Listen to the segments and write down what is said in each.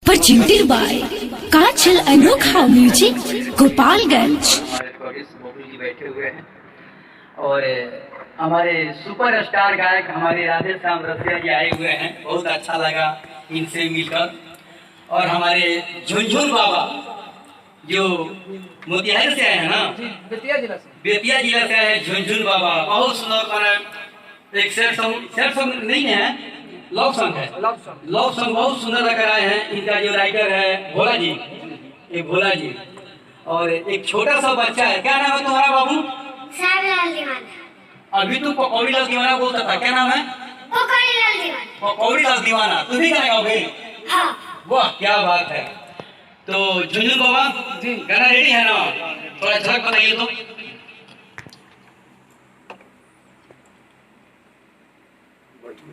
presented by काजल अनोखा music Gopalganj. जी बैठे हुए हैं और हमारे सुपर स्टार गायक हमारे राधे श्याम रसिया जी आए हुए हैं। बहुत अच्छा लगा इनसे मिलकर। और हमारे झुनझुन बाबा जो मोतिहारी से आए हैं ना, बेतिया जिला से आए हैं झुनझुन बाबा। बहुत सुंदर एक सेट सॉन्ग नहीं है, लव सॉन्ग है। लव सॉन्ग बहुत सुंदर लेकर आए हैं। इनका जो राइटर है भोला जी, ये भोला जी। और एक छोटा सा बच्चा है, क्या नाम है तुम्हारा बाबू? लाल दीवाना। अभी तू पकौड़ी लाल दीवाना बोलता था, क्या नाम है? पकौड़ी लाल दीवाना। पकौड़ी लाल दीवाना। तुम भी गाएगा भाई? हाँ। वाह क्या बात है। तो झुनझुन बाबा जी गाना रेडी है ना? थोड़ा झलक बताइए तो।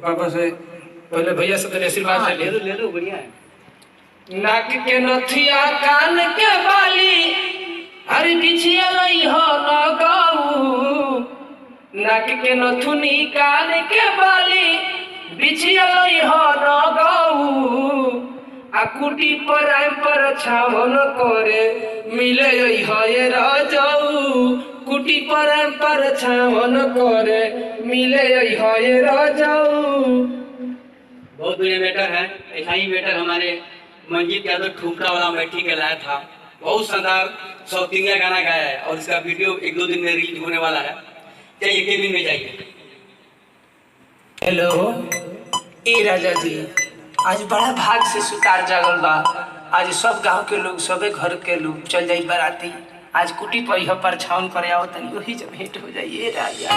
बाबा से पहले भैया से तेरे आशीर्वाद ले लो बढ़िया है। नाक के नथिया कान के बाली हर बिछिया लई हो न गाऊ। नाक के नथुनी कान के बाली बिछिया लई हो न गाऊ। आकुटी पर छावन करे मिले है राजाऊ। कुटी पर छावन करे मिले है राजाऊ। बहुत बढ़िया बेटर है। ऐसा ही बेटर हमारे मंजीत यादव ठुमका वाला बैठी के लाया था। बहुत शानदार शौकिंगा गाना गाया है और इसका वीडियो एक दो दिन में रिलीज होने वाला है। चाहिए केबिन में जाइए। हेलो ए राजा जी, आज बड़ा भाग से सुतार जागल बा। आज सब गांव के लोग, सबे घर के लोग चल जाई बराती। आज कुटी पर पर छावन करे आओ तनी, वही जब भेंट हो जाइए राजा।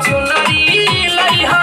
चुनरी लइहा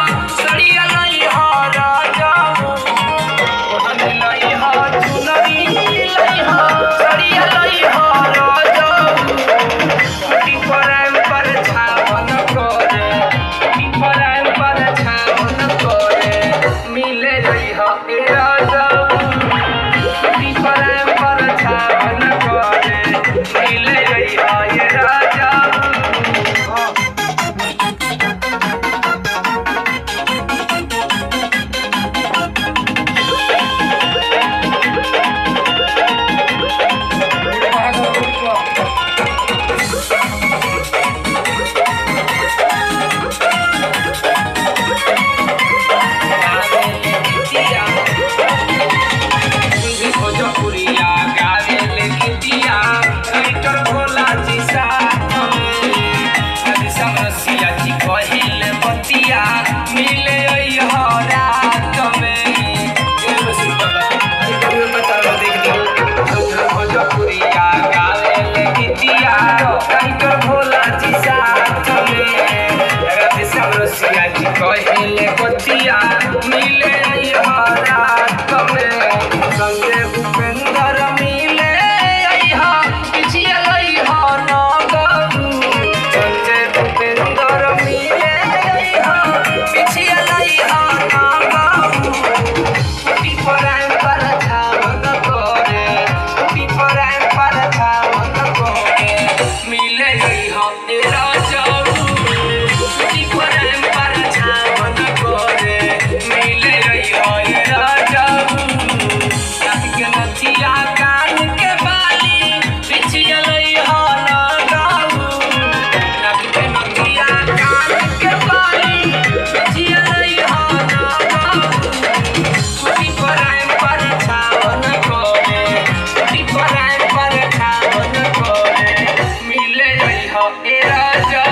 ए राजा